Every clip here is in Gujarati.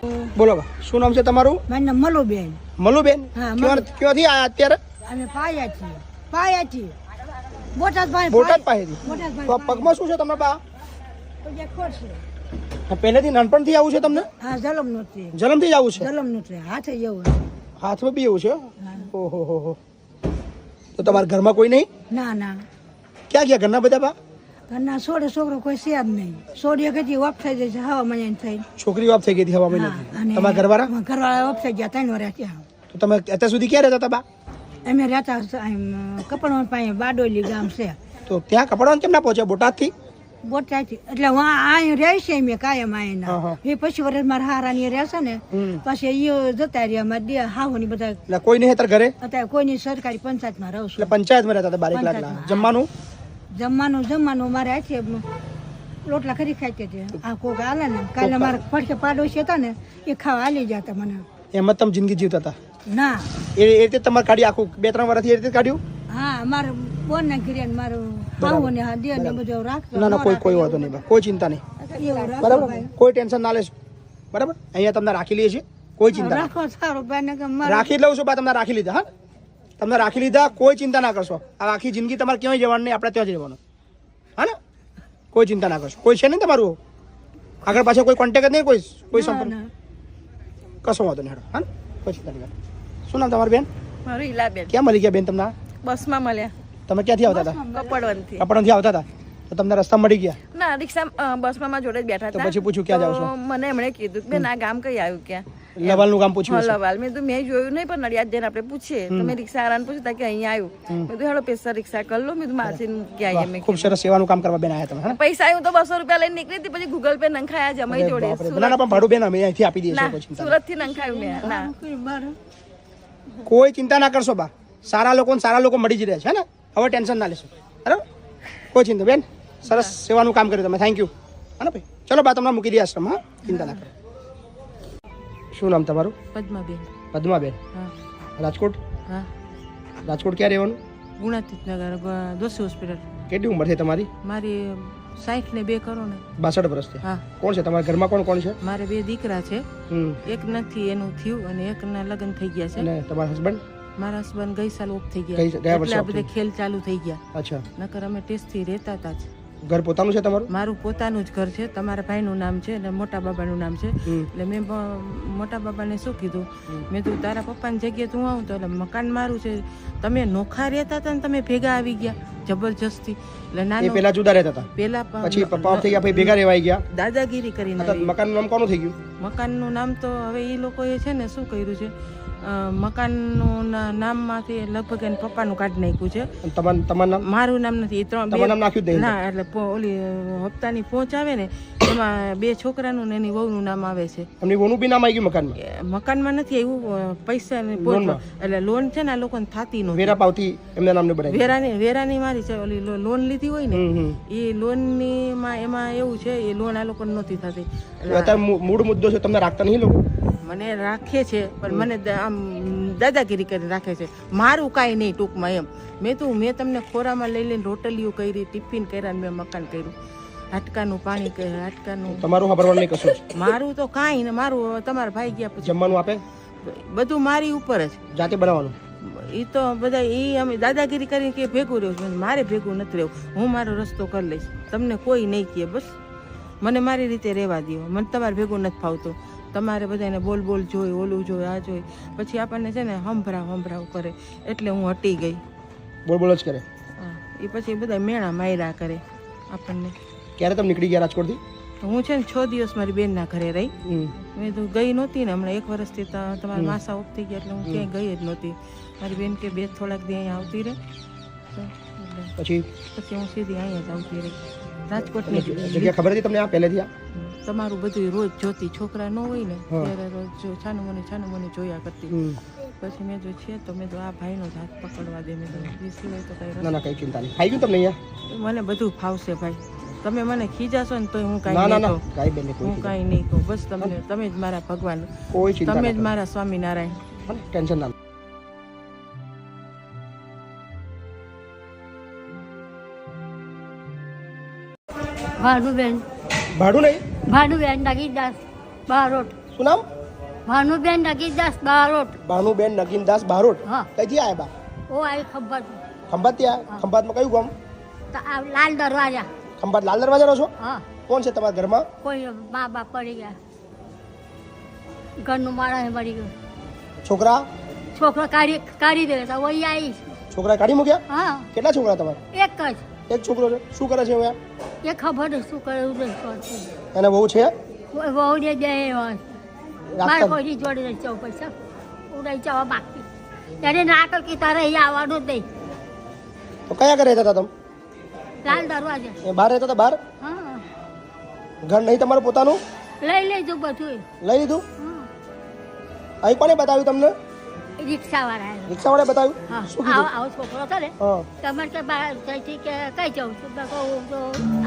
બોલો બા, શું નામ છે તમારું? મારું નામ મલુબેન. મલુબેન, હા, ક્યાંથી આયા અત્યારે? અમે પાયાથી બોટાદ પાસેથી. તો આ પગમાં શું છે તમને બા? પહેલેથી નાનપણથી આવું છે તમને? હા, જલમનું છે. જન્મથી જ આવું છે? જલમનું છે, હાથે એવું. હાથમાં બી એવું છે? ઓહો હો હો. તો તમારા ઘરમાં કોઈ નહીં? ના ના. ક્યાં ગયા ઘરના બધા બા? ઘરના છોકરો કોઈ છે જ નહીં. છોડીએ કદી ઓફ થઈ જાય છે હવા મહિને થઈ. છોકરી ઓફ થઈ ગઈ હતી હવા મહિને. તમારા ઘરવાળા? ઘરવાળા ઓફ થઈ ગયા 3 વર્ષ ત્યાં. તો તમે અત્યાર સુધી ક્યાં રહેતા હતા બા? અમે રહેતા કપડવંત પાસે બારડોલી ગામ છે. તો ત્યાં કપડાં કેમ ના પહોંચ્યા બોટાદથી? બોટાદથી એટલે અહીં રહે છે મેં કાયમ અહીંના. એ પછી વર્ષ મારા હારાની રહેશે ને પછી એ જતા રહ્યા મારા હાહુની બધા. એટલે કોઈ નહીં અત્યારે ઘરે? અત્યારે કોઈની સરકારી પંચાયતમાં રહું છું. એટલે પંચાયતમાં રહેતા હતા 12 લાખ. જમવાનું મારે છે રોટલા ખરી ખાઈ છે. આ કોક હાલે ને કાલે મારે પડખે પાડોશી હતા ને એ ખાવા હાલી જતા મને. એમ જ તમે જિંદગી જીવતા હતા? ના, એ રીતે તમારે કાઢી આખું 2-3 વર્ષથી એ રીતે કાઢ્યું? હા, મારે બોન ના ઘરે મારું હાવ ને હા દે ને બધું રાખતો. ના કોઈ વાંધો નહીં બા, કોઈ ચિંતા નહીં. બરાબર, કોઈ ટેન્શન ના લેશો. બરાબર, અહીંયા તમને રાખી લઈએ છીએ, કોઈ ચિંતા રાખો સારું ભાઈ કે રાખી લઉં છું બા. તમને રાખી લીધા. હા, તમને રાખી લીધા, કોઈ ચિંતા ના કરશો. આ આખી જિંદગી તમારે ક્યાંય જવાનું નહીં, આપણે ત્યાં જ રહેવાનું. હા ને, કોઈ ચિંતા ના કરશો. કોઈ છે નહીં તમારું આગળ પાછળ કોઈ કોન્ટેક્ટ જ નહીં, કોઈ સંપર્ક? કશો વાંધો નહીં. હા, કોઈ ચિંતા નહીં. શું નામ તમારું બેન? મારું ઈલાબેન. ક્યાં મળી ગયા બેન તમને? બસમાં મળ્યા. તમે ક્યાંથી આવતા હતા? કપડવંતથી. કપડવંતથી આવતા હતા તો તમને રસ્તા મળી ગયા? ના, રિક્ષા બસમાં મારા જોડે જ બેઠા તો હતા. પછી પૂછ્યું ક્યાં જાવ છો? મને એમણે કીધું બેન આ ગામ કઈ આવ્યું ક્યાં? લવાલનું ગામ પૂછ્યું? લવાલ. મેં તો મેં જોયું નહીં પણ નડિયાદ જઈને આપણે પૂછીએ તો મેં રિક્ષા વાળાને પૂછ્યું કે અહીંયા આવ્યું. મેં તો હેડો પૈસા રિક્ષા કરી લો. મેં તો માસી ક્યાં આવીએ? મેં ખૂબ સરસ સેવાનું કામ કરવા બેન આવ્યા તમે. પૈસા આવ્યું તો 200 રૂપિયા લઈને નીકળી હતી. પછી ગૂગલ પે નંખાયા જમાઈ જોડે. ના પણ ભાડું બેન અમે અહીંથી આપી દઈએ છીએ. સુરત થી નંખાયું મેં. ના, કોઈ ચિંતા ના કરશો બા. સારા લોકો મળી જ રહ્યા છે ને. હવે ટેન્શન ના લેશો. બરાબર, કોઈ ચિંતા. બેન સરસ સેવાનું કામ કર્યું તમે, થેન્ક યુ. હા ને ભાઈ, ચલો બા તમને મૂકી દઈએ આશ્રમ. હા, ચિંતા ના કરો. શું નામ તમારું? પદ્માબેન. પદ્માબેન, રાજકોટ? હા, રાજકોટ ક્યાં રહેવાનું? ગુણાતીત નગર, દોશી હોસ્પિટલ. કેટલી ઉંમર છે તમારી? મારી 60 ને 2 કરો ને. 62 વર્ષ છે. હા. કોણ છે તમારા ઘરમાં? કોણ છે? મારે 2 દીકરા છે. એક નથી એનું થયું અને એકના લગ્ન થઈ ગયા છે. અને તમારા હસબન્ડ? મારા હસબન્ડ ગઈ સાલ ઓફ થઈ ગયા. ગયા વર્ષે એટલે બધા ખેલ ચાલુ થઈ ગયા. અચ્છા. નકર અમે ટેસ્ટ થી રહેતા હતા જ. ઘર પોતાનું છે તમારું? મારું પોતાનું જ ઘર છે. તમારા ભાઈનું નામ છે અને મોટા બાબાનું નામ છે. એટલે મેં મોટા બાબાને શું કીધું, મેં તું તારા પપ્પાની જગ્યાએ તું આવું તો એટલે મકાન મારું છે. તમે નોખા રહેતા હતા ને તમે ભેગા આવી ગયા જબરજસ્તી. એટલે નાનું પેલા જુદા રહેતા હતા, પેલા પછી પપ્પા થઈ ગયા, પછી ભેગા રહેવાઈ ગયા. દાદાગીરી કરીને. મકાનનું નામ કોનું થઈ ગયું? મકાનનું નામ તો હવે એ લોકોએ છે ને શું કર્યું છે, મકાનનું નામમાંથી લગભગ એને પપ્પાનું કાઢી નાખ્યું છે. તમારું નામ? મારું નામ નથી. એ 3 નામ નાખ્યું જ નહીં. ના, એટલે ઓલી હપ્તાની પહોંચ આવે ને એમાં 2 છોકરાનું ને એની વહુનું નામ આવે છે. એમની વહુનું બી નામ આવી ગયું મકાનમાં? મકાનમાં નથી આવ્યું, પૈસા એટલે લોન છે ને આ લોકોને થતી નથી. વેરા પાવતી એમના નામનું બનાવી? વેરાની મારી છે. ઓલી લોન લીધી હોય ને એ લોનની એમાં એવું છે એ લોન આ લોકોને નહોતી થતી. અત્યારે મૂળ મુદ્દો છે, તમને રાખતા નહીં લોકો? મને રાખે છે પણ મને આમ દાદાગીરી કરીને રાખે છે. મારું કાંઈ નહીં ટૂંકમાં એમ. મેં તમને ખોરામાં લઈ લઈને રોટલીઓ કરી, ટિફિન કર્યા, મેં મકાન કર્યું, હાટકાનું પાણી કર્યું, હાટકાનું. તમારું ખબરવાનું નહીં કશું? મારું તો કાંઈ ને. મારું તમારા ભાઈ ગયા પછી જમવાનું આપે બધું મારી ઉપર જ, જાતે બનાવવાનું? એ તો બધા એ અમે દાદાગીરી કરીને કે ભેગું રહ્યું છે. મારે ભેગું નથી રહેવું. હું મારો રસ્તો કરી લઈશ. તમને કોઈ નહીં કહે. બસ મને મારી રીતે રહેવા દો. મને તમારે ભેગું નથી ફાવતું. તમારે બધાને બોલ જોઈ, ઓલું જોઈ, આ જોઈ, પછી આપણને છે ને હંભરાવ કરે. એટલે હું હટી ગઈ. બોલ જ કરે? હા. એ પછી બધા મેણા માર્યા કરે આપણને. ક્યારે તમે નીકળી ગયા રાજકોટથી? હું છે ને 6 દિવસ મારી બેનના ઘરે રહી. મેં તો ગઈ નહોતી ને હમણાં 1 વર્ષથી તમારા માસા ઓફ થઈ ગયા એટલે હું ક્યાંય ગઈ જ નહોતી. મારી બેન કે થોડાક દી અહીંયા આવતી રહે. પછી હું સીધી અહીંયા જ આવતી રહી રાજકોટની. જગ્યા ખબર હતી તમને આ પહેલેથી? તમારું બધું રોજ જોતી. છોકરા ન હોય ને ત્યારે રોજ છાનું મને જોયા કરતી. પછી મેં જો છે તો મેં તો આ ભાઈનો જ હાથ પકડવા દે. મેં તો સિવાય તો કઈ ના કઈ ચિંતા નહીં. ખાઈ ગયું તમને અહીંયા? મને બધું ફાવશે ભાઈ. તમે મને ખીજાશો ને તોય હું કાંઈ નહીં કહું. હું કાંઈ નહીં કહું. બસ તમે જ મારા ભગવાન, તમે જ મારા સ્વામિનારાયણ. ટેન્શન ના. ભાડું બેન ભાડું નહીં? ભાડું બેન નાગીદાસ બારોટ. શું નામ? ભાનુબેન નગીદાસ બારોટ. ભાનુબેન નગીનદાસ બારોટ. હા. કઈથી આયા બા? ઓ આવી ખબર ખંભાત થી આયા? ખંભાતમાં કયું ગામ? લાલ દરવાજા. ખંભાત લાલ દરવાજા રહો છો? હા. કોણ છે તમારા ઘરમાં? કોઈ મા બાપ પડી ગયા, ઘરનું માણસ મરી ગયું, છોકરા? છોકરો કાઢી દે તો વહી આવી. છોકરા કાઢી મૂક્યા? હા, કેટલા છોકરા તમારે? એક જ. એક છોકરો છે. શું કરે છે હવે? એ ખબર નહીં શું કરે એવું નહીં કરતું. એને બહુ છે? બહુ દે દે મારે રાખતા કોઈ જોડે નહીં જાવ પૈસા ઉડાઈ જવા બાકી ત્યારે ના કર કે તારે અહીંયા આવવાનું જ નહીં. તો કયા ઘરે રહેતા હતા તમે? લાલ દરવાજા. એ બહાર રહેતા હતા? બહાર હા, ઘર નહીં તમારું પોતાનું? લઈ લેજો બધું. લઈ લીધું? હા, અહીં કોને બતાવ્યું તમને? રિક્ષા વાળા. રિક્ષા વાળે બતાવ્યું? હા, શું કીધું? આવો છોકરો છે ને હા. તમારે કે બહાર જઈથી કે કઈ જવું છું? મેં કહું તો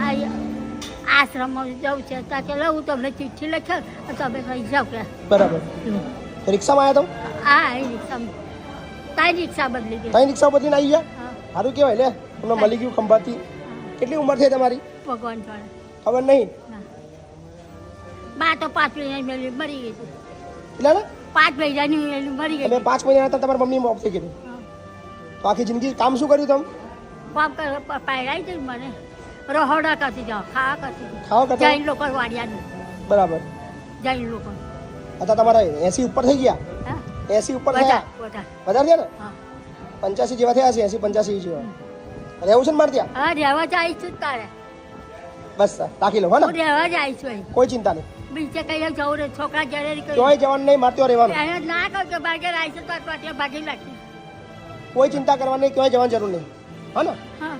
આ આશ્રમમાં જવું છે ત્યાં કે લઉં તમને ચિઠ્ઠી લખે તમે કઈ જાઓ કે. બરાબર. તો રિક્ષામાં આવ્યા તમે? હા, એ રિક્ષામાં તારી રિક્ષા બદલી ગઈ. ત્રણ રિક્ષા બદલીને આવી ગયા? હા, સારું કહેવાય લે, તમને મળી ગયું ખંભાતથી. કેટલી ઉંમર થઈ તમારી? ભગવાન જાણે. ખબર નહીં. બા તો 5 મહિનાની મરી ગઈ હતી. એટલે ને 5 મહિનાની મરી ગઈ તમે હતી. 5 મહિના હતા તમારા મમ્મી મોત થઈ ગયું. હા. તો આખી જિંદગી કામ શું કર્યું તમે? બાપ પાયડાઈ દઈ મને રહોડા કરતી જાઓ, ખાવા કરતી જાઓ. ખાવા કરતા? જૈન લોકો વાડિયાનું. બરાબર. જૈન લોકો. અત્યારે તમારા 80 ઉપર થઈ ગયા? હા, 80 ઉપર થયા? બધા. વધારે થયા ને? હા, 85 જેવા થયા છે. 80-85 જેવા રહેવું છે ને મારે ત્યાં? હા, રહેવા જ આવીશું જ તારે. બસ રાખી લો. હા હું ને, રહેવા જ આવીશું અહીં. કોઈ ચિંતા નહીં. બીજે કઈ જવું ને છોકરા ઘરે ક્યાંય જવાનું નહીં, મારે ત્યાં રહેવાનું. એને ના કહું કે ભાગે આવીશું તો ત્યાં ભાગી નાખી. કોઈ ચિંતા કરવાની નહીં, ક્યાંય જવાની જરૂર નહીં. હા ને, હા,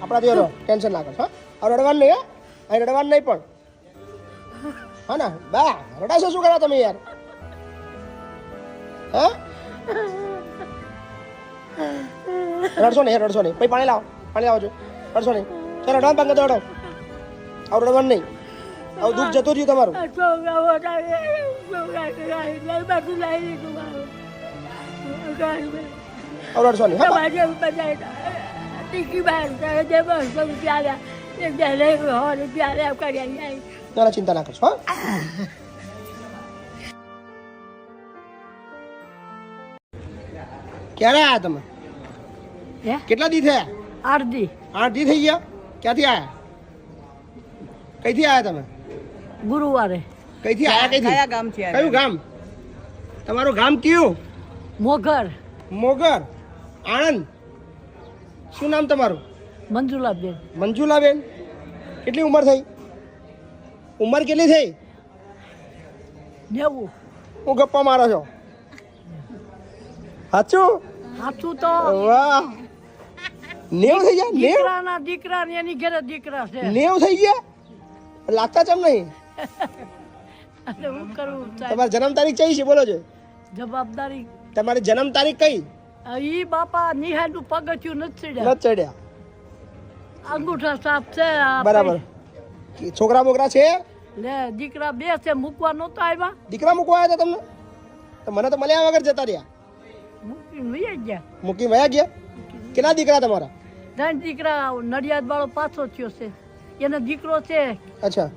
આપણા ત્યાં રહો, ટેન્શન ના કરશો. હા, હવે રડવાનું નહીં. હા, અહીં રડવાનું નહીં પણ. હા ને બા, રડાશો શું કરવા તમે યાર? હા, રડશો નહીં, રડશો નહીં. પછી પાણી લાવો, પાણી લાવો છો. રડશો નહીં. ચાલો રડવાનું બંધ કરી દો. રડો. હવે રડવાનું નહીં. હવે દુઃખ જતું રહ્યું તમારું. છોકરા બધું લઈ લીધું મારું. હવે રડશો નહીં. હા બા. ટીકી બહાર જે 200 રૂપિયા આવ્યા એક બે લઈ 100 રૂપિયા આવ્યા કરી આવી. ના ના, ચિંતા ના કરશો. હા, ક્યારે આયા તમે? હે? કેટલા દી થયા? અડધી 8 દી થઈ ગયા. ક્યાંથી આયા? કઈથી આયા તમે? ગુરુવારે. કઈથી આયા? કઈથી? કયા ગામથી આવ્યા? કયું ગામ તમારું? ગામ કયું? મોગર. મોગર, આણંદ. શું નામ તમારું? મંજુલાબેન. મંજુલાબેન. કેટલી ઉંમર થઈ? ઉંમર કેટલી થઈ? 90. હું ગપ્પા મારો છો? સાચું? સાચું તો વાહ, 90 થઈ ગયા? 90? દીકરાના દીકરા ને એની ઘરે દીકરા છે. 90 થઈ ગયા? લાગતા ચમ નહીં. એટલે હું કરવું સાહેબ? તમારી જન્મ તારીખ કઈ છે બોલો છો? જવાબદારી તમારી જન્મ તારીખ કઈ? ઈ બાપા નિહાળનું પગથિયું નથી ચડ્યા. નથી ચડ્યા. અંગૂઠા સાફ છે આ બરાબર. છોકરા બોકરા છે? લે દીકરા 2 છે, મૂકવા નહોતા આવ્યા. દીકરા મૂકવા આવ્યા હતા તમને? તો મને તો મળ્યા વગર જતા રહ્યા. મૂકીને વહી ગયા. મૂકી વયા ગયા? કેટલા દીકરા તમારા? 3 દીકરા. નડિયાદ વાળો પાછો થયો છે, એને દીકરો છે. અચ્છા,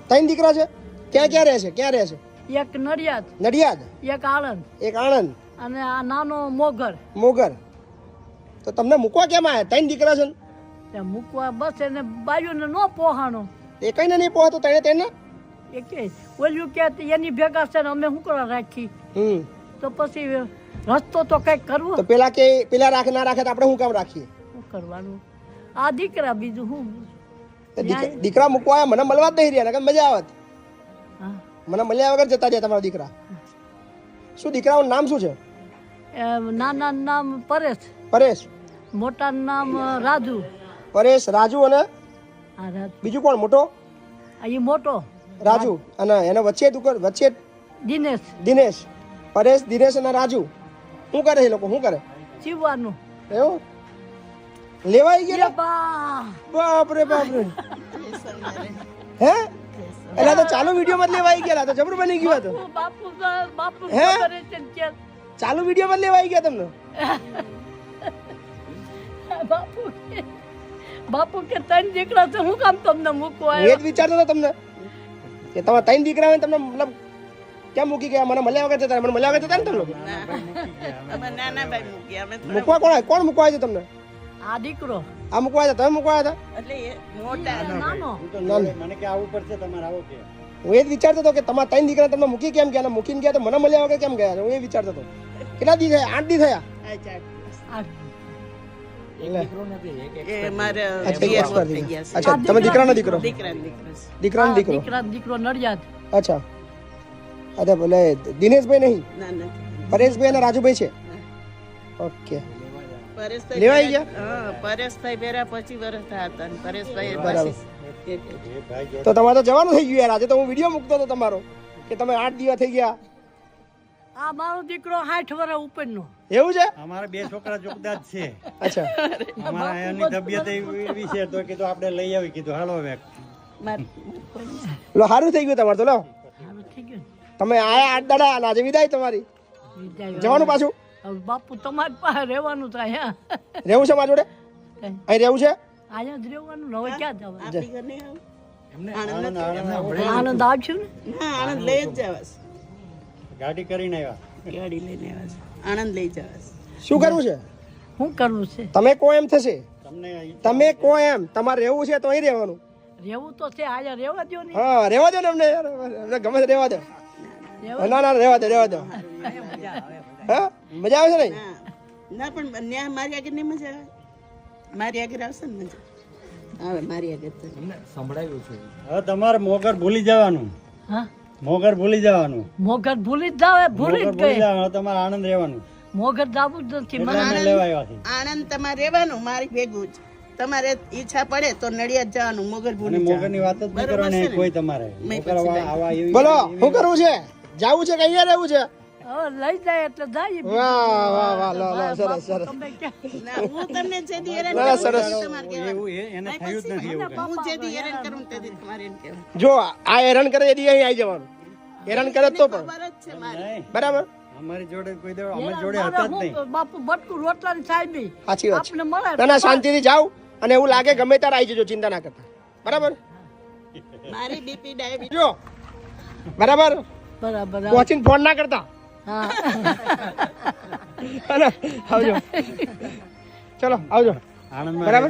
3 દીકરા છે. ક્યાં ક્યાં રહે છે? ક્યાં રહે છે? એક નડિયાદ, નડિયાદ, એક આણંદ એક આણંદ, અને આ નાનો મોગર. મોગર. તો તમને મૂકવા કેમ આવ્યા? 3 દીકરા છે ને? ત્યાં મૂકવા બસ એને બાયુને નો પોહાણો. એ કઈ નહીં પહોંચતો તેને. એ કે ઓલ્યું કે એની ભેગા છે ને અમે શું કરવા રાખી? તો પછી રસ્તો તો કઈક કરવો. તો પેલા રાખે ના રાખે તો આપણે શું કામ રાખીએ? શું કરવાનું? આ દીકરા બીજું શું? તો દીકરા મૂકવા આવ્યા, મને મળવા જ નહીં રહ્યા, નકર મજા આવત. હા, મને મળ્યા વગર જતા રહ્યા તમારા દીકરા. શું દીકરાનું નામ શું છે? નાના નામ પરેશ, પરેશ. મોટા નામ રાજુ. પરેશ, રાજુ અને આ રાજુ. બીજું કોણ મોટો? એ મોટો રાજુ. અને એના વચ્ચે દિનેશ. દિનેશ. પરેશ, દિનેશ અને રાજુ. શું કરે એ લોકો? શું કરે? શિવવાનું. એવું? લેવાઈ ગયા? બા બાપરે બાપરે. હે? એટલે આ તો ચાલુ વિડીયો માં જ લેવાઈ ગયા. તો જબરું બની ગયું હતું. બાપુ બાપુ હે? કરે છે કે ચાલુ વિડીયો માં જ લેવાઈ ગયા તમને? બાપુ કે 3 દીકરા છે, હું કામ તમને મૂકવા હું એ જ વિચારતો હતો તમને કે તમારા 3 દીકરા હોય તમને મતલબ કેમ મૂકી ગયા? મને મળ્યા વગર જતા, મને મળ્યા વગર જતા ને તમે લોકો? નાના ભાઈ મૂકી અમે મૂકવા કોણ મૂકવા આવ્યું તમને? આ દીકરો આ મૂકવા આવ્યા? તમે મૂકવા આવ્યા એટલે એ મોટા નાનો હતા? મને કે આવવું પડશે તમારે આવો કે હું એ જ વિચારતો હતો કે તમારા 3 દીકરા તમને મૂકી કેમ ગયા? મૂકીને ગયા તો મને મળ્યા વગર કેમ ગયા? હું એ વિચારતો હતો. કેટલા દી થયા? 8 દી થયા? એ મારે અચ્છા, એક expire થઈ ગયા. અચ્છા, તમે દીકરાનો દીકરો? દીકરાનો દીકરો. દીકરો નડિયાદ અચ્છા. અચ્છા, બોલે દિનેશભાઈ નહીં, ના ના પરેશભાઈ અને રાજુભાઈ છે. ઓકે, પરેશભાઈ લેવાઈ ગયા? હા પરેશભાઈ બેરા 25 વર્ષ થયા હતા ને પરેશભાઈ બરાબર. પછી તો તમારે તો જવાનું થઈ ગયું યાર. આજે તો હું વિડીયો મૂકતો હતો તમારો કે તમે 8 દિવસ થઈ ગયા. આ મારો દીકરો 60 વર્ષ ઉપરનો એવું છે? અમારા 2 છોકરા જોગદાર જ છે. અચ્છા, અમારા એની તબિયત એવી છે તો કીધું આપણે લઈ આવી, કીધું હાલો હવે. લો સારું થઈ ગયું તમારે તો. લો હારું થઈ ગયું તમે આયા 8 દાડા અને આજે વિદાય તમારી. વિદાય. જવાનું પાછું? હવે બાપુ તમારી પાસે રહેવાનું થાય હા રહેવું છે મારા જોડે? અહીં રહેવું છે? અહીંયા જ રહેવાનું ને હવે ક્યાં જવાનું? આપણી ઘર નહીં આવું આનંદ આવશે ને ના આણંદ લઈ જ જવાસ ગાડી કરીને આવ્યા. ગાડી લઈને આવાસ આણંદ લઈ જવાસ શું કરવું છે? શું કરવું છે? તમે કો એમ થશે. તમને તમે કો એમ. તમારે રહેવું છે તો અહીં રહેવાનું. રહેવું તો છે અહીંયા રહેવા દો ને હા, રહેવા દો ને અમને યાર. અમને ગમે તે રહેવા દો. ના ના, રહેવા દો, રહેવા દો. હા, મજા આવે છે ને? ના ના પણ ન્યા મારી આગળ નહીં મજા આવે મારી આગળ આવશે ને મજા આવે મારી આગળ તો હવે તમારે મોગર ભૂલી જવાનું. હા મોગર ભૂલી જવાનું. મોગર ભૂલી જ જાવ ભૂલી જ મોગર ભૂલી ગઈ જવાનું. તમારે આનંદ રહેવાનું. મોગર જાવું જ નથી એટલે મને અમે લેવા આવ્યા છીએ. આણંદ તમારે રહેવાનું મારી ભેગું જ તમારે ઈચ્છા પડે તો નડિયાદ જવાનું મોગર અને ભૂલી મોગરની વાત જ નહીં બરોબર કરવાની છે ને? કોઈ તમારે. મેં મોગર પછી આવા એવી બોલો, શું કરવું છે? જાવું છે કે અહીંયા રહેવું છે? હવે લઈ જાય એટલે જાય વાહ વાહ વાહ, લો લો, સરસ સરસ. તમે ક્યાં ના હું તમને જેથી હેરાન ના, કરું સરસ. તેથી તમારે કહેવાનું. એવું એને થયું જ નથી એવું કંઈ. હું જેથી હેરાન કરું ને તેથી તમારે એમ કહેવાનું જો આ હેરાન કરે એથી અહીં આવી જવાનું. હેરાન કરે તો પણ ખબર જ છે મારી નહીં, બરાબર. અમારી જોડે કોઈ દે અમારી જોડે હતા જ નહીં. બાપુ બટકું રોટલા ની સાહેબી સાચી વાત છે. આપણે મળે ના ના, શાંતિથી જાઓ અને એવું લાગે ગમે ત્યારે આવી જજો, ચિંતા ના કરતા. બરાબર? મારી બીપી ડાયાબિટીસ જો બરાબર, બરાબર પહોંચીને ફોન ના કરતા. હા હે ને? આવજો. ચલો આવજો. આણંદમાં બરાબર.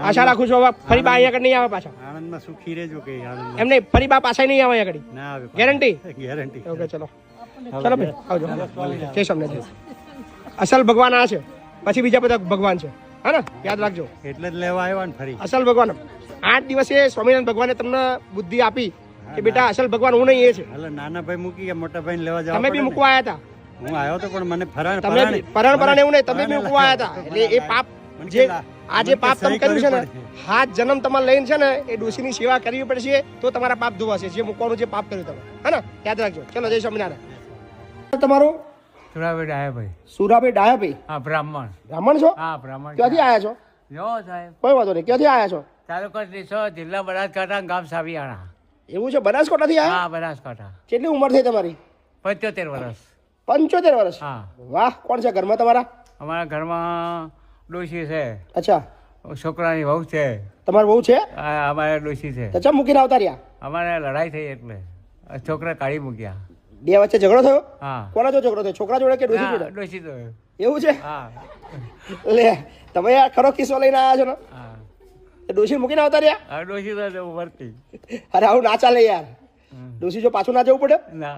આશા રાખું છું હવે ફરી બા અહીંયા આગળ નહીં આવે પાછા. આણંદમાં સુખી રહેજો કે આણંદમાં એમ નહીં, ફરી બા પાછા નહીં આવે અહીંયા આગળ. ના આવે. ગેરંટી? ગેરંટી. ઓકે, ચલો ચલો ભાઈ, આવજો. જય સ્વામિનારાયણ. અસલ ભગવાન આ છે, પછી બીજા બધા ભગવાન છે. હા ને? યાદ રાખજો. એટલે જ લેવા આવ્યા ને ફરી. અસલ ભગવાન 8 દિવસે સ્વામિનારાયણ ભગવાને તમને બુદ્ધિ આપી કે બેટા અસલ ભગવાન હું નહીં, એ છે. એટલે નાના ભાઈ મૂકી ગયા, મોટા ભાઈને લેવા જવા તમે બી પડે ને. મૂકવા આવ્યા હતા. હું આવ્યો તો પણ મને ફરાણ તમે બી પરણ એવું નહીં, તમે બી મૂકવા આવ્યા હતા. એટલે એ પાપ જે આ જે પાપ તમે કર્યું છે ને, હાથ જન્મ તમારે લઈને છે ને, એ ડોશીની સેવા કરવી પડશે તો તમારા પાપ ધોવાશે. જે મૂકવાનું જે પાપ કર્યું તમે, હે ને? યાદ રાખજો. ચલો, જય સ્વામિનારાયણ. તમારું સુરાભાઈ ડાયાભાઈ સુરાભાઈ ડાયાભાઈ. હા બ્રાહ્મણ બ્રાહ્મણ છો? હા બ્રાહ્મણ ક્યાંથી આવ્યા છો? જો સાહેબ કોઈ વાંધો નહીં. ક્યાંથી આવ્યા છો? તાલુકો ત્રીસો જિલ્લા બનાસકાંઠા ગામ સાવિયાણા એવું છે? બનાસકાંઠાથી આવ્યા? હા બનાસકાંઠા કેટલી ઉંમર થઈ તમારી? 75 વર્ષ 75 વર્ષ. હા વાહ. કોણ છે ઘરમાં તમારા? અમારા ઘરમાં ડોશી છે, અચ્છા, છોકરાની વહુ છે, તમારી બહુ છે? આ અમારે ડોશી છે. તો ચમ મૂકીને આવતા રહ્યા? અમારે લડાઈ થઈ એટલે છોકરા કાઢી મૂક્યા. બે વચ્ચે ઝઘડો થયો? હા કોના જો ઝઘડો થયો? છોકરા જોડે કે ડોશી જોડે? ડોશી તો એવું છે? હા લે, તમે યાર ખરો કિસ્સો લઈને આવ્યા છો ને? હા તો ડોશી મૂકીને આવતા રહ્યા? આ ડોશી તો વર્તી અરે આવું ના ચાલે યાર. ડોશી જો પાછું ના જવું પડે? ના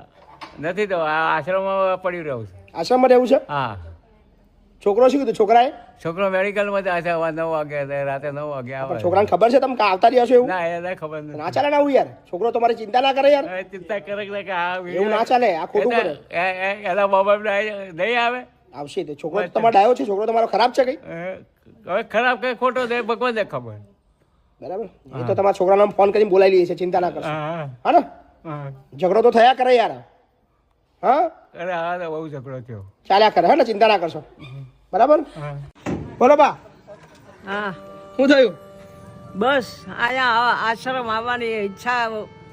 નથી તો આ આશ્રમમાં પડ્યું રહ્યું છે. આશ્રમમાં રહેવું છે? હા છોકરો શું કીધું? છોકરાએ? છોકરો મેડિકલમાં જાય છે, 9 વાગે રાતે 9 વાગે પણ આવે. છોકરાને ખબર છે તમે કે આવતા રહ્યા છો એવું? ના એને ખબર નથી. ના ચાલે ને આવું યાર. છોકરો તમારી ચિંતા ના કરે યાર. હવે ચિંતા કરે કે આ એવું ના ચાલે. આ ખોટું કરે. એના બાબા નહીં આવે. આવશે તો. છોકરો તો તમારો ડાયો છે. છોકરો તમારો ખરાબ છે કઈ? હવે ખરાબ કઈ ખોટો છે ભગવાનને ખબર. બરાબર. એ તો તમારા છોકરાને ફોન કરીને બોલાવી લઈએ છે, ચિંતા ના કરશો. હા હા ને? હા. ઝઘડો તો થયા કરે યાર. હા, અરે આ તો બહુ ઝઘડો થયો. ચાલ્યા કરે. હા ને? ચિંતા ના કરશો. બરાબર. હા. બોલો બા, હા શું થયું? બસ અહીંયા આશ્રમ આવવાની ઈચ્છા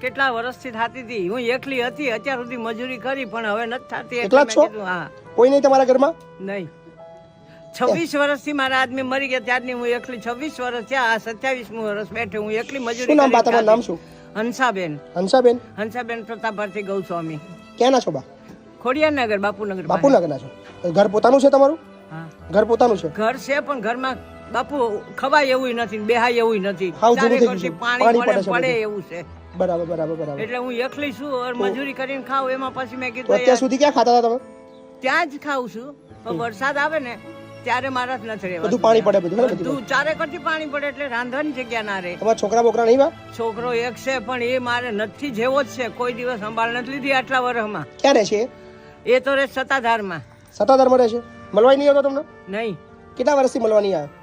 કેટલા વર્ષથી થતી હતી. હું એકલી હતી, અત્યાર સુધી મજૂરી કરી પણ હવે નથી થતી. એકલા જ છો? હા કોઈ નહીં તમારા ઘરમાં? નહીં, 26 વર્ષથી મારા આદમી મરી ગયા ત્યારની હું એકલી. 26 વર્ષ થયા, આ 27મું વર્ષ બેઠી હું એકલી મજૂરી શું નામ બા કરી તમારું? નામ શું? હંસાબેન. હંસાબેન. હંસાબેન પ્રતાપભાઈ ગૌસ્વામી. ક્યાંના છો બા? ખોડિયારનગર બાપુનગર પાસે. બાપુનગરના છો. ઘર પોતાનું છે તમારું? હા. ઘર પોતાનું છે. ઘર છે પણ ઘરમાં બાપુ ખવાય એવું નથી ને બેહાય એવું નથી. હાવ ચારે જૂનું થઈ કોરથી ગયું. પાણી પાણી પડે પડે છે પડે બધું. એવું છે. બરાબર બરાબર બરાબર. એટલે હું એકલી છું ઓર મજૂરી કરીને ખાઉં એમાં પછી મેં તો કીધું અત્યાર યાર, સુધી ક્યાં ખાતા હતા તમે? ત્યાં જ ખાઉં છું પણ વરસાદ આવે ને ત્યારે મારા જ નથી રહેવાતું. બધું પાણી પડે બધું ને બધું. બધું ચારે કોરથી પાણી પડે એટલે રાંધવાની જગ્યા ના રહે. તમારા છોકરા બોકરા નહીં બા? છોકરો એક છે પણ એ મારે નથી જેવો જ છે, કોઈ દિવસ સંભાળ નથી લીધી આટલા વર્ષમાં. ક્યાં રહે છે એ? એ તો રે સત્તાધારમાં. સત્તાધારમાં રહે છે. મળવાય નહીં આવતો તમને? નહીં, કેટલા વર્ષથી મળવા નહીં આવ્યો?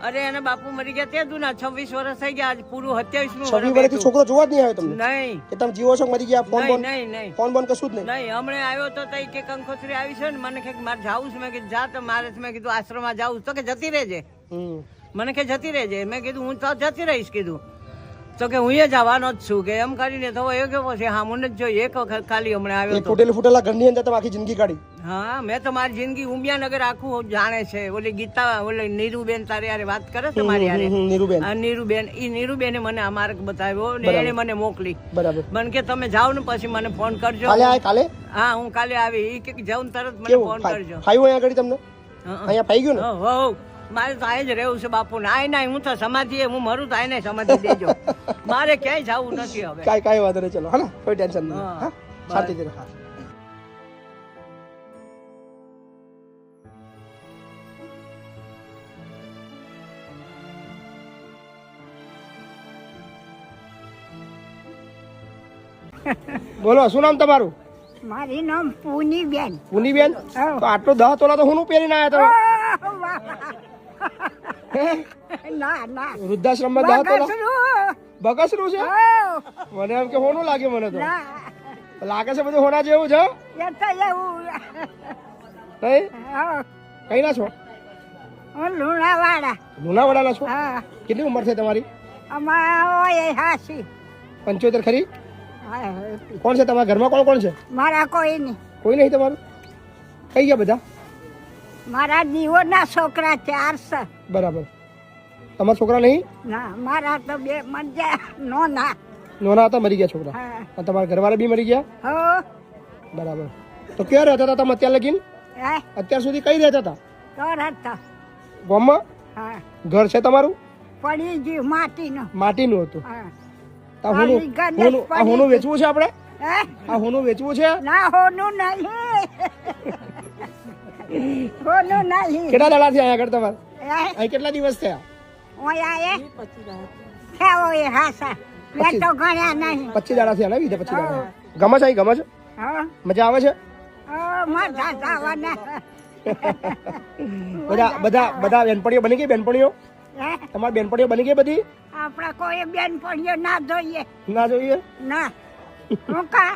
અરે એને બાપુ મરી ગયા તે દુના 26 વર્ષ થઈ ગયા, આજ પૂરું 27મું 26 વર્ષથી છોકરો જોવા જ નહીં આવ્યો તમને? નહીં કે તમે જીવો છો કે મરી ગયા? ફોન નહીં બોન નહીં નહીં ફોન બોન કશું જ નહીં? નહીં હમણે આવ્યો તો તઈ કે કંકોત્રી આવી છે ને મને કે મારે જાવું છે. મેં કીધું જા તો મારે મેં કીધું આશ્રમમાં જાવું છે. તો કે જતી રહેજે. હમ. મને કે જતી રહેજે. મેં કીધું હું તો જતી રહીશ કીધું. તો કે હું એ જવાનો જ છું કે એમ કરીને તો એ કેવો છે હા મને જ જોઈ એક વખત ખાલી હમણાં આવ્યો એક તો. ફૂટેલી ફૂટેલા ઘરની અંદર તમે આખી જિંદગી કાઢી. હા મેં તો મારી જિંદગી ઉમિયાનગર આખું જાણે છે. ઓલી ગીતા ઓલી નીરુબેન તારી યારે વાત કરે છે મારી યારે. નીરુબેન. આ નીરુબેન ઈ નીરુબેને મને આ માર્ગ બતાવ્યો ને બરાબર. એને મને મોકલી. બરાબર. મને કે તમે જાઓ ને પછી મને ફોન કરજો. કાલે આય કાલે? હા હું કાલે આવી. ઈ કે જાઉં ને તરત મને કેવું ફોન કરજો. ફાયું અહીંયા આગળ તમને? હં. અહીંયા ફાઈ ગયું ને? હો મારે તો આય જ રહેવું છે બાપુ ને. આય ના હું તો સમાધિ હું મરું તો આય સમાધિ દેજો. મારે ક્યાંય જવું નથી હવે. કાંઈ વાંધો નહીં. ચલો હા, કોઈ ટેન્શન નહીં. હા. હા, શાંતિથી રહો. હા. બોલો શું નામ તમારું? મારી નામ પૂનીબેન. પુનીબેન? હા. તો આટલો 10 તોલા તો હું પહેરીને આવ્યા તમે? ના ના વૃદ્ધાશ્રમમાં 10 તોલા બગસરું. બકસરું છે? હઉ. મને એમ કે હોનું લાગે મને તો. ના લાગે છે બધું હોના જેવું છે. એ તો એવું. નહીં? હઉ. કઈ ના છો? હું લુણાવાડા. લુણાવાડાના છો? હા કેટલી ઉંમર છે તમારી? અમારા હોય હાસી. 75 ખરી? હા, કોણ છે તમારા ઘરમાં? કોણ કોણ છે? મારા કોઈ નહીં. કોઈ નહીં તમારું? કઈ ગયા બધા? મારા દીવોના છોકરા 4 છે. બરાબર. તમારા છોકરા નહીં? ના મારા તો 2 મરજા નોના. નોના હતા મરી ગયા છોકરા? હા. અને તમારા ઘરવાળા બી મરી ગયા? હો બરાબર. તો ક્યાં રહેતા હતા તમે અત્યાર લગીન? હે અત્યાર સુધી કઈ રહેતા હતા? તો રહેતા. ગામમાં? હા ઘર છે તમારું? પડી ગયું માટીનો. માટીનું હતું. હા આ હોનું આ હોનું વેચવું છે આપણે? હે આ હોનું વેચવું છે? ના હોનું નહીં. હોનું નહીં. કેટલા દાડા થયા અહીંયા આગળ તમારે? હે અહીં કેટલા દિવસ થયા? ઓય આયે ખાઓ એ હાસા. મેં તો ગણ્યા નહીં. 25 દાડા થયા ને? બીજા 25 દાડા. ગમે છે અહીં? ગમે છે? હા મજા આવે છે? મજા જવાના. બધા બેનપણીઓ બની ગઈ? બેનપણીઓ હે તમારી બેનપણીઓ બની ગઈ બધી? આપણે કોઈ બેન પડ્યો ના જોઈએ. ના જોઈએ? ના હું કા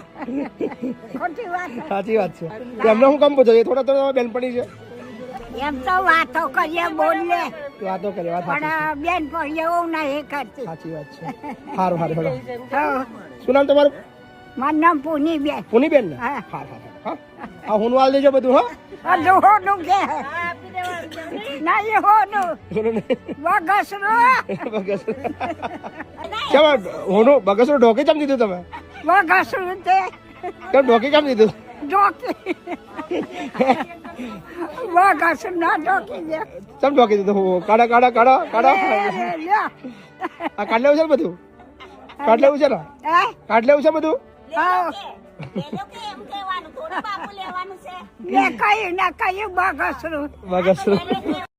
ખોટી વાત. સાચી વાત છે. એમને હું કામ પૂછો? એ થોડા બેનપણી છે. એમ તો વાતો કરીએ બોલીએ વાતો કરે. વાત સાચી. પણ બેન પડ્યો એવું નહીં કરતી. સાચી વાત છે. સારું સારું હેડો. હા. શું નામ તમારું? મારું નામ પૂનીબેન. પુનીબેન ને? હા. હા હા હા. આ હોનું હાલ દેજો બધું. હા હજુ હોનું કે નહીં હોનું બગસરું. કેમ હોનું બગસરું ઢોકી કેમ દીધું તમે? બગસરું તે કેમ ઢોકી કેમ દીધું? ઢોકી બગસરું ના ઢોકી દે. કેમ ઢોકી દીધું? કાઢા કાઢા કાઢા કાઢા. લ્યો. આ કાઢ લેવું છે ને બધું? કાઢ લેવું છે ને? હે કાઢ લેવું છે બધું? હા મેં કહ્યું ને કહ્યું બગસરું. બગસરું